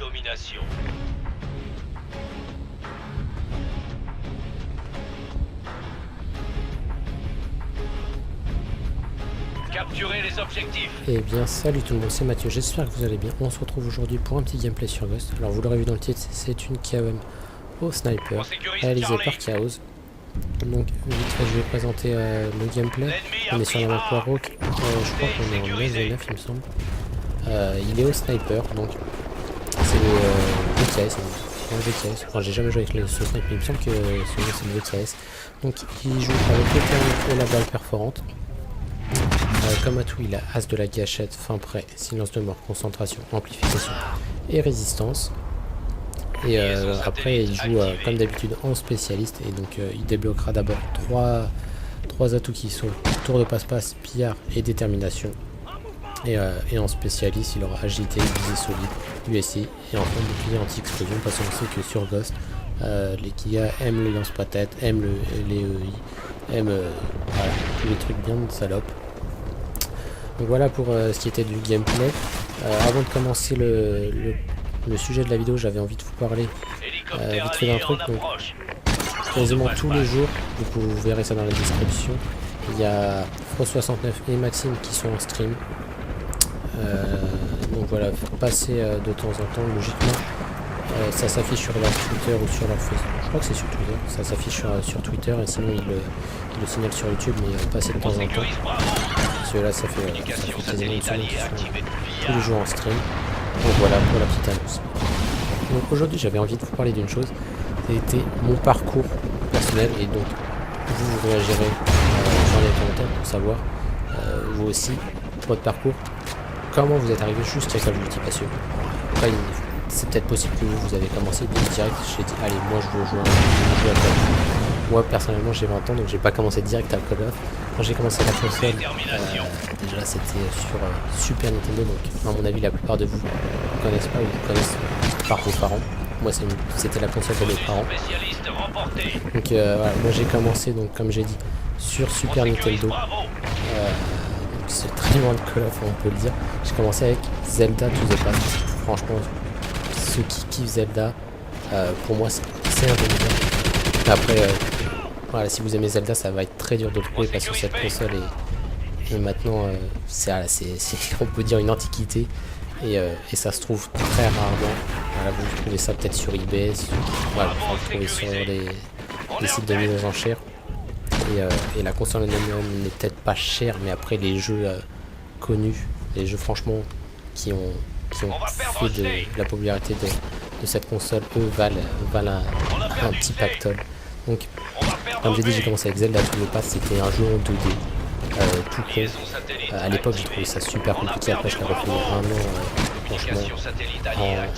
domination. Capturez les objectifs. Eh bien salut tout le monde, c'est Mathieu, j'espère que vous allez bien. On se retrouve aujourd'hui pour un petit gameplay sur Ghost. Alors vous l'aurez vu dans le titre, c'est une KOM au sniper réalisée par Chaos. Donc vite fait je vais présenter le gameplay. On est sur la map Warhawk, je crois qu'on est en 9 v 9 il me semble. Il est au sniper, donc c'est le VKS, le VKS. Enfin j'ai jamais joué avec ce sniper, il me semble que c'est le VKS. Donc il joue avec le thermique et la balle perforante. Comme à tout, il a as de la gâchette, fin prêt, silence de mort, concentration, amplification et résistance. Et après, il joue comme d'habitude en spécialiste. Et donc, il débloquera d'abord trois atouts qui sont tour de passe-passe, pillard et détermination. Et en spécialiste, il aura agilité, visée solide, USI et enfin bouclier anti-explosion. Parce qu'on sait que sur Ghost, les Kia aiment les lance-patates, aiment les EI, aiment voilà, tous les trucs bien de salope. Donc voilà pour ce qui était du gameplay. Avant de commencer le sujet de la vidéo, j'avais envie de vous parler vite fait d'un truc. Donc, quasiment tous les jours, vous verrez ça dans la description, il y a Fro69 et Maxime qui sont en stream. Donc voilà, passez de temps en temps, logiquement. Ça s'affiche sur leur Twitter ou sur leur Facebook. Je crois que c'est sur Twitter. Ça s'affiche sur Twitter et sinon ils le signalent sur YouTube, mais passez de temps en temps. Parce que là ça fait quasiment une semaine qu'ils sont tous les jours en stream. Donc voilà pour la petite annonce. Donc aujourd'hui j'avais envie de vous parler d'une chose. C'était mon parcours personnel et donc vous réagirez dans les commentaires pour savoir vous aussi votre parcours. Comment vous êtes arrivé jusqu'à Call of Duty parce que après, c'est peut-être possible que vous avez commencé direct. J'ai dit allez moi je veux jouer à Call of Duty. Moi personnellement j'ai 20 ans donc j'ai pas commencé direct à Call of. Quand j'ai commencé la console, déjà c'était sur Super Nintendo, donc à mon avis la plupart de vous ne connaissent pas ou vous connaissent par vos parents. Moi c'était la console de mes parents. Donc voilà, moi j'ai commencé donc comme j'ai dit sur Super Nintendo. C'est très loin de Call of on peut le dire. J'ai commencé avec Zelda To The Past. Franchement ceux qui kiffent Zelda, pour moi c'est un des meilleurs. Après voilà, si vous aimez Zelda, ça va être très dur de le trouver parce que cette console est maintenant, on peut dire une antiquité et ça se trouve très rarement. Voilà, vous trouvez ça peut-être sur eBay, voilà, vous le trouvez sur des sites de mise aux enchères. Et la console en elle-même n'est peut-être pas chère, mais après les jeux connus, les jeux franchement qui ont fait de la popularité de cette console, eux valent un petit pactole. Donc, comme j'ai dit, j'ai commencé avec Zelda To The Past, c'était un jeu en 2D, tout con. À l'époque, j'ai trouvé ça super compliqué. Après, je l'ai refait un an, franchement,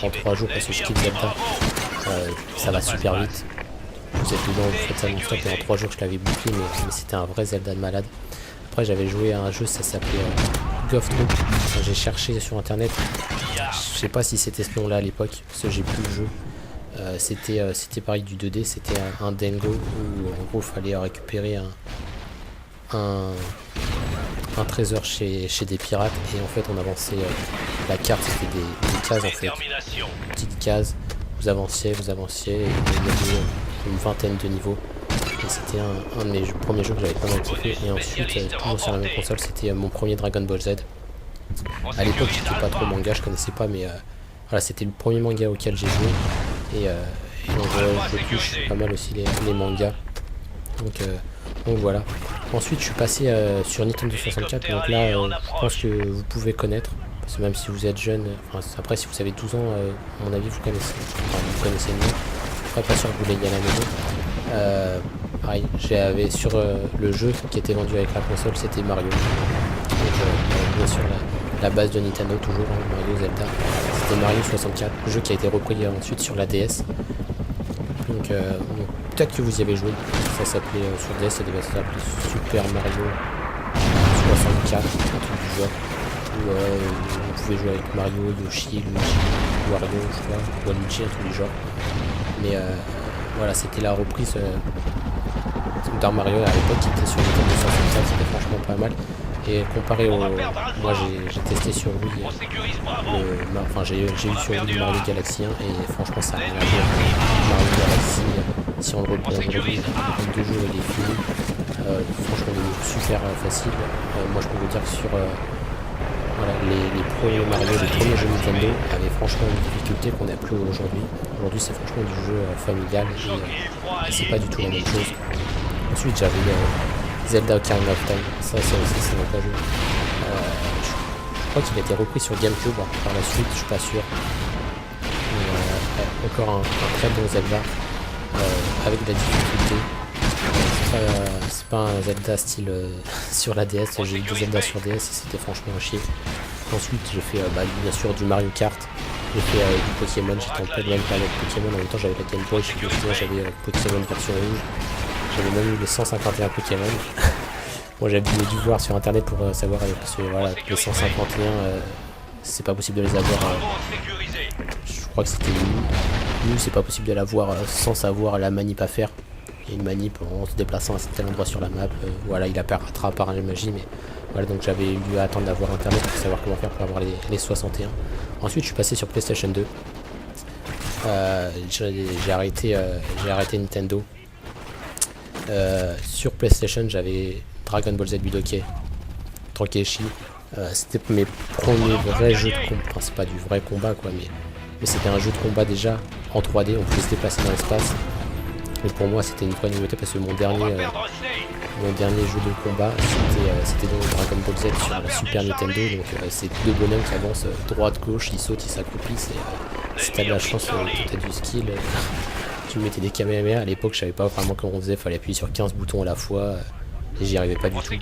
en 3 jours, parce que je kiffe Zelda. Ça va super vite. Vous êtes dedans, vous faites ça non-stop, et en 3 jours, je l'avais bouclé, mais c'était un vrai Zelda de malade. Après, j'avais joué à un jeu, ça s'appelait Ghost. J'ai cherché sur internet, je sais pas si c'était ce nom-là à l'époque, parce que j'ai plus le jeu. C'était pareil du 2D, c'était un Dengo où en gros il fallait récupérer un trésor chez des pirates et en fait on avançait la carte, c'était des cases en fait, petites cases, vous avanciez et il y avait une vingtaine de niveaux et c'était un de mes premiers jeux que j'avais pas mal kiffé. Et ensuite toujours sur la même console c'était mon premier Dragon Ball Z. À l'époque j'étais pas trop manga, je connaissais pas, mais voilà, c'était le premier manga auquel j'ai joué. Et donc je touche pas mal aussi les mangas. Donc voilà. Ensuite je suis passé sur Nintendo 64. Donc là je pense que vous pouvez connaître. Parce que même si vous êtes jeune, après si vous avez 12 ans, à mon avis vous connaissez le nom. Après pas sûr que vous l'ayez à la maison. Pareil, j'avais sur le jeu qui était vendu avec la console, c'était Mario. Donc bien sûr la base de Nintendo toujours, Mario, Zelda. C'était Mario 64, le jeu qui a été repris ensuite sur la DS. Donc peut-être que vous y avez joué. Ça s'appelait sur DS, ça devait s'appeler Super Mario 64, un truc du genre. Où vous pouvez jouer avec Mario, Yoshi, Luigi, Wario, je crois, Waluigi, un truc du genre. Mais voilà, c'était la reprise d'Ar Mario à l'époque qui était sur Nintendo 64, c'était franchement pas mal. Et comparé au... Moi j'ai testé sur Wii, On sécurise Bravo. enfin j'ai eu sur Wii Mario Galaxy 1 et franchement ça n'a rien à dire. Mario Galaxy, si on le reprend aujourd'hui, en 2 jours il est fini. Franchement il est super facile. Moi je peux vous dire que sur voilà, les premiers Mario, les premiers jeux Nintendo avaient franchement une difficulté qu'on n'a plus aujourd'hui. Aujourd'hui c'est franchement du jeu familial et c'est pas du tout la même chose. Ensuite j'avais Zelda Ocarina of Time, ça aussi c'est un jeu. Je crois qu'il a été repris sur GameCube par la suite, je suis pas sûr. Mais, encore un très bon Zelda avec de la difficulté. C'est pas un Zelda style sur la DS, j'ai eu des Zelda sur DS et c'était franchement un chier. Ensuite j'ai fait bien sûr du Mario Kart, j'ai fait du Pokémon, j'étais en pleine planète Pokémon, en même temps j'avais la Game Boy, j'avais Pokémon version rouge, j'avais même eu les 151 Pokémon. Moi j'avais dû voir sur internet pour savoir, parce que voilà, les 151 c'est pas possible de les avoir, je crois que c'était nul, c'est pas possible de l'avoir sans savoir la manip à faire. Il y a une manip en se déplaçant à tel endroit sur la map, voilà il apparaîtra par la magie, mais voilà, donc j'avais dû attendre d'avoir internet pour savoir comment faire pour avoir les 61. Ensuite je suis passé sur PlayStation 2, j'ai arrêté Nintendo. Sur PlayStation j'avais Dragon Ball Z Budokai Tenkaichi, c'était mes premiers vrais jeux de combat, enfin c'est pas du vrai combat quoi, mais c'était un jeu de combat déjà en 3D, on pouvait se déplacer dans l'espace. Mais pour moi c'était une vraie nouveauté parce que mon dernier jeu de combat c'était donc Dragon Ball Z sur la Super Nintendo, donc c'est deux bonhommes qui avancent droite gauche, ils sautent, ils s'accroupissent, et si t'as de la chance, t'as du skill, tu mettais des Kamehameha. À l'époque je savais pas vraiment comment on faisait, fallait appuyer sur 15 boutons à la fois et j'y arrivais pas du tout.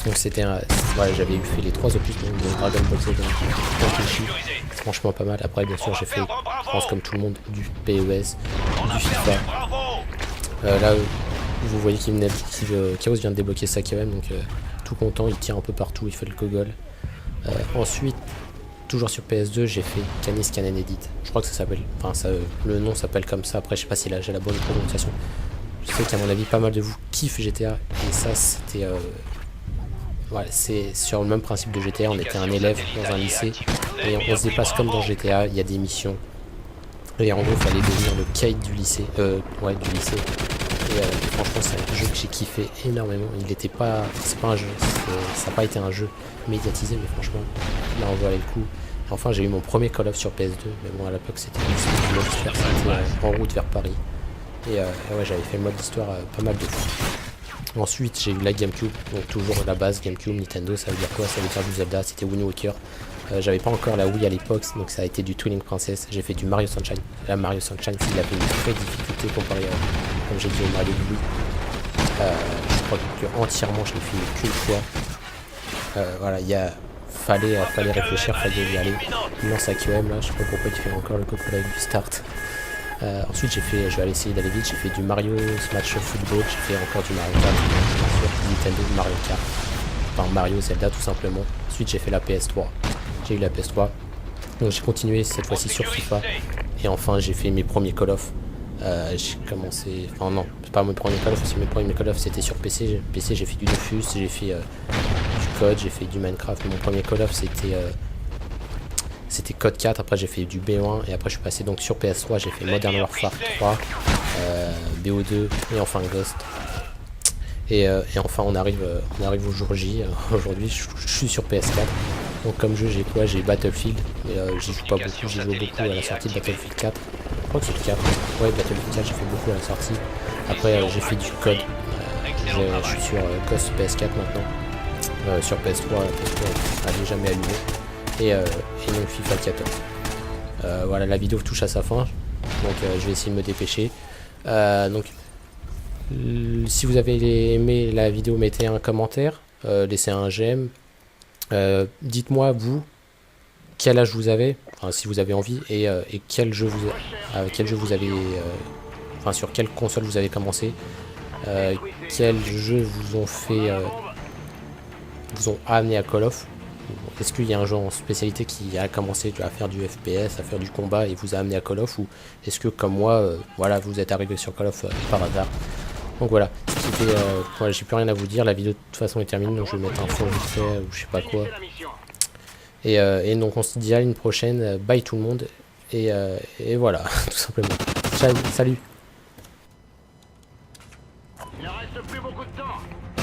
Donc c'était voilà, j'avais fait les 3 opus de Dragon Ball Z Tenkaichi, c'est franchement pas mal. Après bien sûr j'ai fait, je pense comme tout le monde, du PES, du FIFA. Là vous voyez Chaos vient de débloquer sa KM, donc tout content, il tire un peu partout, il fait le gogol. Ensuite toujours sur PS2 j'ai fait Canis Canon Edit, je crois que ça s'appelle, enfin le nom s'appelle comme ça, après je sais pas si j'ai la bonne prononciation. Je sais qu'à mon avis pas mal de vous kiffent GTA, et ça c'était voilà, c'est sur le même principe de GTA, on était un élève dans un lycée et on se déplace comme dans GTA, il y a des missions et en gros il fallait devenir le kite du lycée, du lycée. Et franchement c'est un jeu que j'ai kiffé énormément. Il était pas, c'est pas un jeu, ça n'a pas été un jeu médiatisé, mais franchement là on valait le coup. Et enfin j'ai eu mon premier Call of sur PS2, mais bon à l'époque c'était en route vers Paris. Et ouais, j'avais fait le mode d'histoire pas mal de fois. Ensuite j'ai eu la GameCube, donc toujours la base GameCube, Nintendo, ça veut dire quoi? Ça veut dire du Zelda, c'était Wind Waker. J'avais pas encore la Wii à l'époque, donc ça a été du Twilight Princess. J'ai fait du Mario Sunshine. Là Mario Sunshine il avait une vraie difficulté comparé à, comme j'ai dit, au Mario Wii. Je crois que entièrement je l'ai fini qu'une fois. Voilà, fallait réfléchir, fallait y aller. Il lance à QM là, je sais pas pourquoi il fait encore le copyright du start. Ensuite je vais aller essayer d'aller vite, j'ai fait du Mario Smash Football, j'ai fait encore du Mario Kart, bien sûr, Nintendo Mario Kart, enfin Mario Zelda tout simplement. Ensuite j'ai fait la PS3, j'ai eu la PS3, donc j'ai continué cette fois-ci sur FIFA, et enfin j'ai fait mes premiers Call of. J'ai commencé, enfin non, c'est pas mes premiers Call of, parce que mes premiers Call of c'était sur PC, j'ai fait du Dofus, j'ai fait du Code, j'ai fait du Minecraft, mon premier Call of c'était Code 4, après j'ai fait du B1 et après je suis passé donc sur PS3, j'ai fait Modern Warfare 3, BO2 et enfin Ghost. Et enfin on arrive au jour J, aujourd'hui je suis sur PS4. Donc comme jeu j'ai quoi? J'ai Battlefield, mais j'y joue pas beaucoup, j'ai joué beaucoup à la sortie de Battlefield 4. Je crois que c'est le 4, ouais Battlefield 4 j'ai fait beaucoup à la sortie. Après j'ai fait du Code, je suis sur Ghost PS4 maintenant, sur PS3 elle n'est jamais allumée. Et donc FIFA 14. Voilà, la vidéo touche à sa fin, donc je vais essayer de me dépêcher. Donc si vous avez aimé la vidéo, mettez un commentaire, laissez un j'aime, dites-moi vous quel âge vous avez, enfin, si vous avez envie, et quel jeu vous avez, enfin sur quelle console vous avez commencé, quels jeux vous ont fait, vous ont amené à Call of. Est-ce qu'il y a un genre en spécialité qui a commencé à faire du FPS, à faire du combat et vous a amené à Call of, ou est-ce que comme moi, voilà, vous êtes arrivé sur Call of par hasard. Donc voilà, quitter. Voilà, j'ai plus rien à vous dire. La vidéo de toute façon est terminée, donc je vais mettre un fond vite fait ou je sais pas quoi. Et donc on se dit à une prochaine. Bye tout le monde. Et voilà, tout simplement. Ciao, salut. Il ne reste plus beaucoup de temps.